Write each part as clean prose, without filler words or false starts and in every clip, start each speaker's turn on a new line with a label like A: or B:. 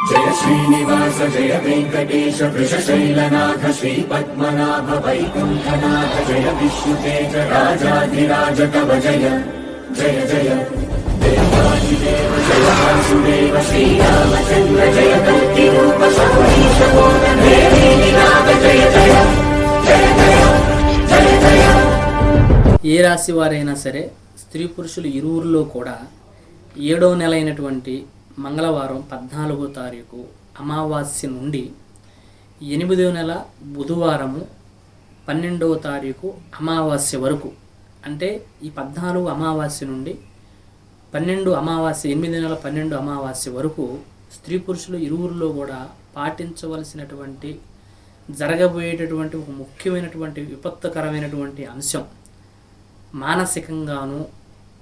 A: जय श्रीनिवास जय वेंकटेश वृषशैलनाथ श्रीपद्मनाभ वैकुण्ठनाथ जय विष्णुतेज राजाधिराज कव जय जय जय देवादिदेव जय वासुदेव श्रीरामचन्द्र जय कल्किरूप शौरीश मोदनाथ जय जय जय जय जय जय।
B: ఏ రాశి వారైనా సరే స్త్రీ పురుషులు ఇరువురిలో కూడా 7వ నెల అయినటువంటి మంగళవారం 14వ తారీఖు అమావాస్య నుండి 8వ నెల బుధవారము 12వ తారీఖు అమావాస్య వరకు, అంటే ఈ 14 అమావాస్య నుండి 12 అమావాస్య 8 నెలల 12 అమావాస్య వరకు స్త్రీ పురుషులు ఇరువురిలో కూడా పాటించవలసినటువంటి జరగబోయేటటువంటి ఒక ముఖ్యమైనటువంటి విపత్తుకరమైనటువంటి అంశం, మానసికంగాను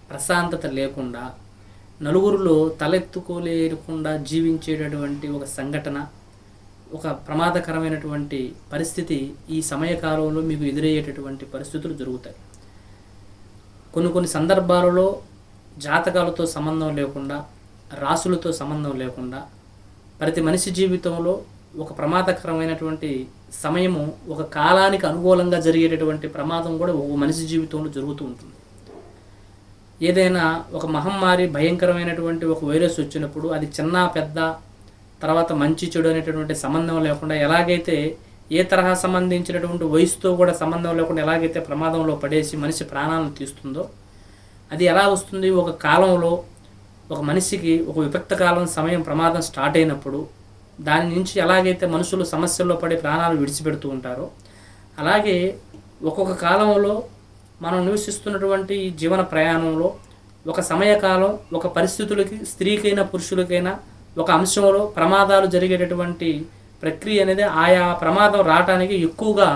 B: ప్రశాంతత లేకుండా నలుగురిలో తలెత్తుకోలేకుండా జీవించేటటువంటి ఒక సంఘటన, ఒక ప్రమాదకరమైనటువంటి పరిస్థితి ఈ సమయకాలంలో మీకు ఎదురయ్యేటటువంటి పరిస్థితులు జరుగుతాయి. కొన్ని సందర్భాలలో జాతకాలతో సంబంధం లేకుండా, రాసులతో సంబంధం లేకుండా ప్రతి మనిషి జీవితంలో ఒక ప్రమాదకరమైనటువంటి సమయము, ఒక కాలానికి అనుకూలంగా జరిగేటటువంటి ప్రమాదం కూడా ఒక మనిషి జీవితంలో జరుగుతూ ఉంటుంది. ఏదైనా ఒక మహమ్మారి, భయంకరమైనటువంటి ఒక వైరస్ వచ్చినప్పుడు అది చిన్న పెద్ద, తర్వాత మంచి చెడు అనేటటువంటి సంబంధం లేకుండా, ఎలాగైతే ఏ తరహా సంబంధించినటువంటి వయసుతో కూడా సంబంధం లేకుండా ఎలాగైతే ప్రమాదంలో పడేసి మనిషి ప్రాణాలను తీస్తుందో, అది ఎలా వస్తుంది, ఒక కాలంలో ఒక మనిషికి ఒక విపక్త కాలం సమయం ప్రమాదం స్టార్ట్ అయినప్పుడు దాని నుంచి ఎలాగైతే మనుషులు సమస్యల్లో పడి ప్రాణాలు విడిచిపెడుతూ ఉంటారో, అలాగే ఒక్కొక్క కాలంలో మనం నివసిస్తున్నటువంటి ఈ జీవన ప్రయాణంలో ఒక సమయకాలం, ఒక పరిస్థితులకి, స్త్రీకైనా పురుషులకైనా ఒక అంశంలో ప్రమాదాలు జరిగేటటువంటి ప్రక్రియ అనేది ఆయా ప్రమాదం రావడానికి ఎక్కువగా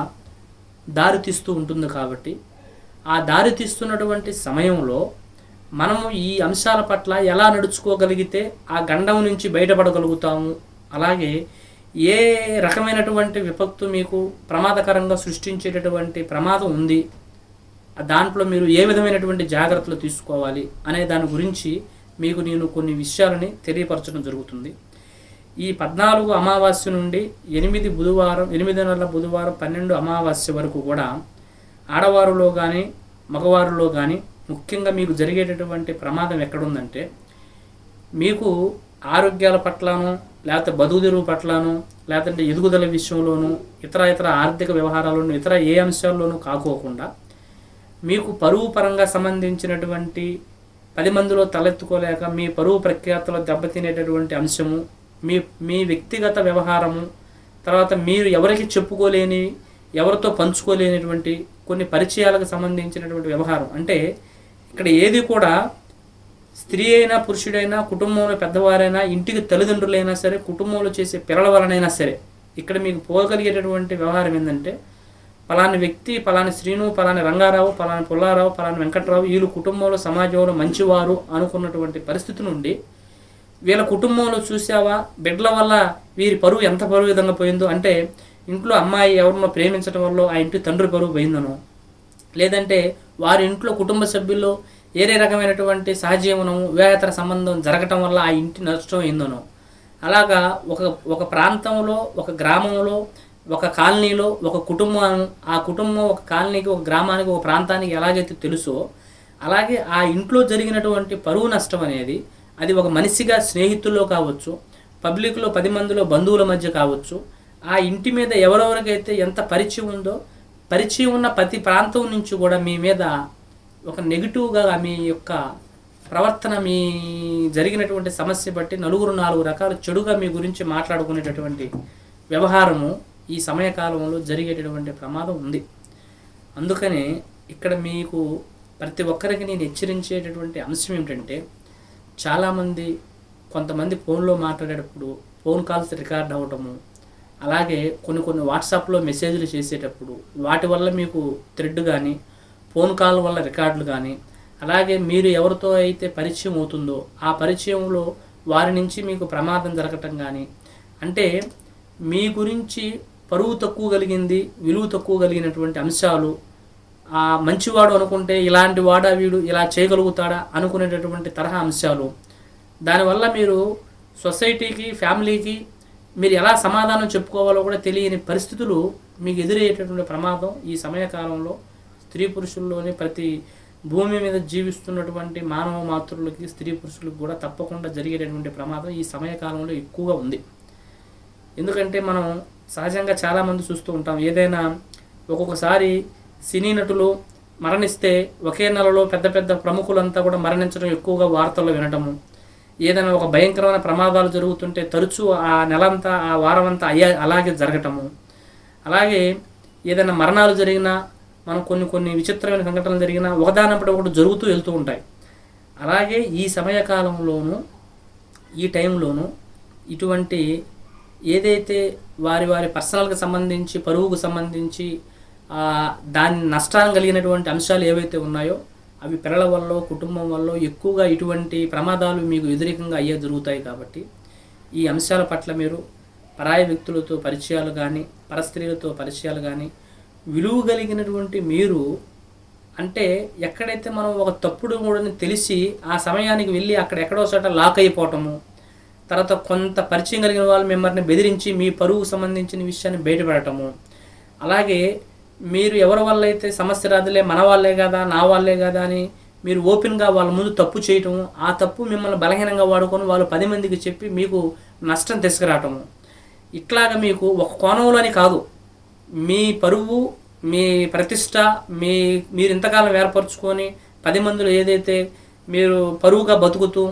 B: దారితీస్తూ ఉంటుంది. కాబట్టి ఆ దారితీస్తున్నటువంటి సమయంలో మనము ఈ అంశాల పట్ల ఎలా నడుచుకోగలిగితే ఆ గండం నుంచి బయటపడగలుగుతాము, అలాగే ఏ రకమైనటువంటి విపత్తు మీకు ప్రమాదకరంగా సృష్టించేటటువంటి ప్రమాదం ఉంది, దాంట్లో మీరు ఏ విధమైనటువంటి జాగ్రత్తలు తీసుకోవాలి అనే దాని గురించి మీకు నేను కొన్ని విషయాలని తెలియపరచడం జరుగుతుంది. ఈ 14 అమావాస్య నుండి 8 నెలల బుధవారం 12 అమావాస్య వరకు కూడా ఆడవారిలో కానీ మగవారిలో కానీ ముఖ్యంగా మీకు జరిగేటటువంటి ప్రమాదం ఎక్కడుందంటే, మీకు ఆరోగ్యాల పట్లను, లేకపోతే బతుకుదెరువు పట్లను, లేకపోతే ఎదుగుదల విషయంలోనూ, ఇతర ఆర్థిక వ్యవహారాల్లోనూ, ఇతర ఏ అంశాల్లోనూ కాకోకుండా మీకు పరువు పరంగా సంబంధించినటువంటి 10 మందిలో తలెత్తుకోలేక మీ పరువు ప్రఖ్యాతలో దెబ్బతినేటటువంటి అంశము, మీ వ్యక్తిగత వ్యవహారము, తర్వాత మీరు ఎవరికి చెప్పుకోలేని, ఎవరితో పంచుకోలేనిటువంటి కొన్ని పరిచయాలకు సంబంధించినటువంటి వ్యవహారం. అంటే ఇక్కడ ఏది కూడా స్త్రీ అయినా పురుషుడైనా, కుటుంబంలో పెద్దవారైనా, ఇంటికి తల్లిదండ్రులైనా సరే, కుటుంబంలో చేసే పిల్లల వలనైనా సరే, ఇక్కడ మీకు పోగలిగేటటువంటి వ్యవహారం ఏంటంటే, పలాని వ్యక్తి, పలాని శ్రీను, పలాని రంగారావు, పలాని పుల్లారావు, పలాని వెంకట్రావు, వీళ్ళు కుటుంబంలో సమాజంలో మంచివారు అనుకున్నటువంటి పరిస్థితి నుండి వీళ్ళ కుటుంబంలో చూసావా బిడ్డల వల్ల వీరి పరువు ఎంత పరువు విధంగా పోయిందో, అంటే ఇంట్లో అమ్మాయి ఎవరినో ప్రేమించడం వల్ల ఆ ఇంటి తండ్రి పరువు పోయిందనో, లేదంటే వారి ఇంట్లో కుటుంబ సభ్యుల్లో ఏరే రకమైనటువంటి సహజీవనం, వివాహేతర సంబంధం జరగటం వల్ల ఆ ఇంటి నష్టం అయిందనో, అలాగా ఒక ప్రాంతంలో, ఒక గ్రామంలో, ఒక కాలనీలో ఒక కుటుంబం, ఆ కుటుంబం ఒక కాలనీకి, ఒక గ్రామానికి, ఒక ప్రాంతానికి ఎలాగైతే తెలుసో, అలాగే ఆ ఇంట్లో జరిగినటువంటి పరువు నష్టం అనేది అది ఒక మనిషిగా స్నేహితుల్లో కావచ్చు, పబ్లిక్లో 10 మందిలో బంధువుల మధ్య కావచ్చు, ఆ ఇంటి మీద ఎవరెవరికైతే ఎంత పరిచయం ఉందో, పరిచయం ఉన్న ప్రతి ప్రాంతం నుంచి కూడా మీ మీద ఒక నెగిటివ్గా మీ యొక్క ప్రవర్తన, మీ జరిగినటువంటి సమస్య బట్టి నలుగురు 4 రకాల చెడుగా మీ గురించి మాట్లాడుకునేటటువంటి వ్యవహారము ఈ సమయకాలంలో జరిగేటటువంటి ప్రమాదం ఉంది. అందుకనే ఇక్కడ మీకు ప్రతి ఒక్కరికి నేను హెచ్చరించేటటువంటి అంశం ఏమిటంటే, చాలామంది కొంతమంది ఫోన్లో మాట్లాడేటప్పుడు ఫోన్ కాల్స్ రికార్డ్ అవ్వటము, అలాగే కొన్ని వాట్సాప్లో మెసేజ్లు చేసేటప్పుడు వాటి వల్ల మీకు థ్రెడ్ కానీ, ఫోన్ కాల్ వల్ల రికార్డులు కానీ, అలాగే మీరు ఎవరితో అయితే పరిచయం అవుతుందో ఆ పరిచయంలో వారి నుంచి మీకు ప్రమాదం జరగటం కానీ, అంటే మీ గురించి పరువు తక్కువ కలిగింది, విలువ తక్కువ కలిగినటువంటి అంశాలు, ఆ మంచివాడు అనుకుంటే ఇలాంటి వాడా వీడు ఇలా చేయగలుగుతాడా అనుకునేటటువంటి తరహా అంశాలు, దానివల్ల మీరు సొసైటీకి, ఫ్యామిలీకి మీరు ఎలా సమాధానం చెప్పుకోవాలో కూడా తెలియని పరిస్థితులు మీకు ఎదురయ్యేటటువంటి ప్రమాదం ఈ సమయకాలంలో స్త్రీ పురుషుల్లోని ప్రతి భూమి మీద జీవిస్తున్నటువంటి మానవ మాతృలకి, స్త్రీ పురుషులకు కూడా తప్పకుండా జరిగేటటువంటి ప్రమాదం ఈ సమయకాలంలో ఎక్కువగా ఉంది. ఎందుకంటే మనం సహజంగా చాలామంది చూస్తూ ఉంటాం, ఏదైనా ఒక్కొక్కసారి సినీ నటులు మరణిస్తే ఒకే నెలలో పెద్ద పెద్ద ప్రముఖులంతా కూడా మరణించడం ఎక్కువగా వార్తల్లో వినటము, ఏదైనా ఒక భయంకరమైన ప్రమాదాలు జరుగుతుంటే తరచూ ఆ నెలంతా, ఆ వారం అంతా అలాగే జరగటము, అలాగే ఏదైనా మరణాలు జరిగినా మనం కొన్ని విచిత్రమైన సంఘటనలు జరిగినా ఒకదానప్పటి ఒకటి జరుగుతూ వెళ్తూ ఉంటాయి. అలాగే ఈ సమయకాలంలోనూ, ఈ టైంలోనూ ఇటువంటి ఏదైతే వారి పర్సనల్కి సంబంధించి, పరువుకు సంబంధించి దాని నష్టాన్ని కలిగినటువంటి అంశాలు ఏవైతే ఉన్నాయో అవి పిల్లల వల్ల, కుటుంబం వల్ల ఎక్కువగా ఇటువంటి ప్రమాదాలు మీకు వ్యతిరేకంగా జరుగుతాయి. కాబట్టి ఈ అంశాల పట్ల మీరు పరాయి వ్యక్తులతో పరిచయాలు కానీ, పరస్త్రీలతో పరిచయాలు కానీ, విలువ కలిగినటువంటి మీరు, అంటే ఎక్కడైతే మనం ఒక తప్పుడు మూడని తెలిసి ఆ సమయానికి వెళ్ళి అక్కడ ఎక్కడో చోట లాక్ అయిపోవటము, తర్వాత కొంత పరిచయం కలిగిన వాళ్ళు మిమ్మల్ని బెదిరించి మీ పరువుకు సంబంధించిన విషయాన్ని బయటపడటము, అలాగే మీరు ఎవరి వల్ల అయితే సమస్య రాదులే, మన వాళ్ళే కదా, నా వాళ్ళే కదా అని మీరు ఓపెన్గా వాళ్ళ ముందు తప్పు చేయటం, ఆ తప్పు మిమ్మల్ని బలహీనంగా వాడుకొని వాళ్ళు 10 మందికి చెప్పి మీకు నష్టం తీసుకురావటము, ఇట్లాగా మీకు ఒక కోణంలోని కాదు, మీ పరువు, మీ ప్రతిష్ట, మీరు ఇంతకాలం ఏర్పరచుకొని 10 మందిలో ఏదైతే మీరు పరువుగా బతుకుతూ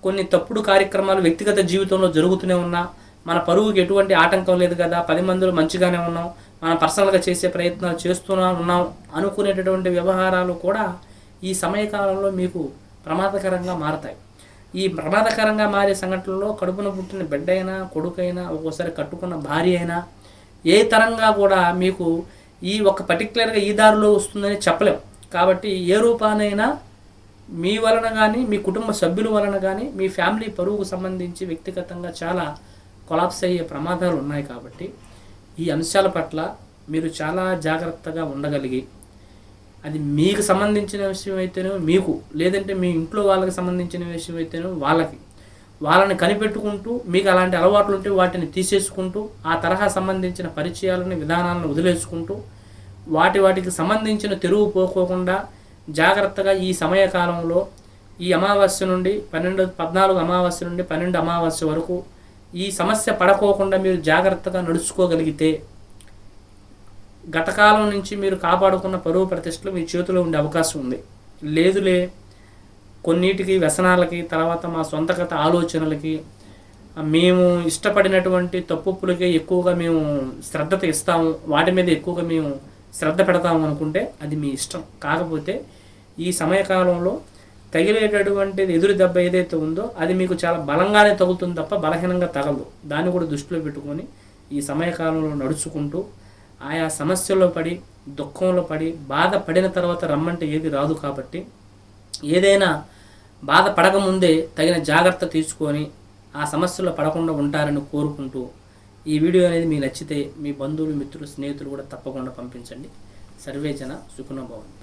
B: కొన్ని తప్పుడు కార్యక్రమాలు వ్యక్తిగత జీవితంలో జరుగుతూనే ఉన్నా, మన పరువుకి ఎటువంటి ఆటంకం లేదు కదా, 10 మందిలో మంచిగానే ఉన్నాం, మనం పర్సనల్గా చేసే ప్రయత్నాలు ఉన్నాం అనుకునేటటువంటి వ్యవహారాలు కూడా ఈ సమయకాలంలో మీకు ప్రమాదకరంగా మారతాయి. ఈ ప్రమాదకరంగా మారే సంఘటనలో కడుపున పుట్టిన బిడ్డ అయినా, కొడుకైనా, ఒక్కోసారి కట్టుకున్న భార్య అయినా, ఏ తరంగా కూడా మీకు ఈ ఒక పర్టికులర్గా ఈ దారిలో వస్తుందని చెప్పలేం. కాబట్టి ఏ రూపానైనా మీ వలన కానీ, మీ కుటుంబ సభ్యుల వలన కానీ, మీ ఫ్యామిలీ పరువుకు సంబంధించి వ్యక్తిగతంగా చాలా కొలాప్స్ అయ్యే ప్రమాదాలు ఉన్నాయి. కాబట్టి ఈ అంశాల పట్ల మీరు చాలా జాగ్రత్తగా ఉండగలిగి, అది మీకు సంబంధించిన విషయం అయితేనో మీకు, లేదంటే మీ ఇంట్లో వాళ్ళకి సంబంధించిన విషయం అయితేనో వాళ్ళని కనిపెట్టుకుంటూ, మీకు అలాంటి అలవాట్లు ఉంటే వాటిని తీసేసుకుంటూ, ఆ తరహా సంబంధించిన పరిచయాలను, విధానాలను వదిలేసుకుంటూ, వాటికి సంబంధించిన తెరువు పోకోకుండా జాగ్రత్తగా ఈ సమయకాలంలో, ఈ అమావాస్య నుండి 14 అమావాస్య నుండి 12 అమావాస్య వరకు ఈ సమస్య పడకోకుండా మీరు జాగ్రత్తగా నడుచుకోగలిగితే, గతకాలం నుంచి మీరు కాపాడుకున్న పరువు ప్రతిష్టలు మీ చేతిలో ఉండే అవకాశం ఉంది. లేదులే, కొన్నిటికి వ్యసనాలకి, తర్వాత మా సొంతగత ఆలోచనలకి, మేము ఇష్టపడినటువంటి తప్పులకి ఎక్కువగా మేము శ్రద్ధత ఇస్తాము, వాటి మీద ఎక్కువగా మేము శ్రద్ధ పెడతాము అనుకుంటే అది మీ ఇష్టం. కాకపోతే ఈ సమయకాలంలో తగిలేటటువంటి ఎదురు దెబ్బ ఏదైతే ఉందో అది మీకు చాలా బలంగానే తగులుతుంది తప్ప బలహీనంగా తగలదు. దాన్ని కూడా దృష్టిలో పెట్టుకొని ఈ సమయకాలంలో నడుచుకుంటూ, ఆయా సమస్యల్లో పడి, దుఃఖంలో పడి, బాధపడిన తర్వాత రమ్మంటే ఏది రాదు. కాబట్టి ఏదైనా బాధపడకముందే తగిన జాగ్రత్త తీసుకొని ఆ సమస్యల్లో పడకుండా ఉంటారని కోరుకుంటూ, ఈ వీడియో అనేది మీకు నచ్చితే మీ బంధువులు, మిత్రులు, స్నేహితులు కూడా తప్పకుండా పంపించండి. సర్వేజన సుఖినో భవంతు.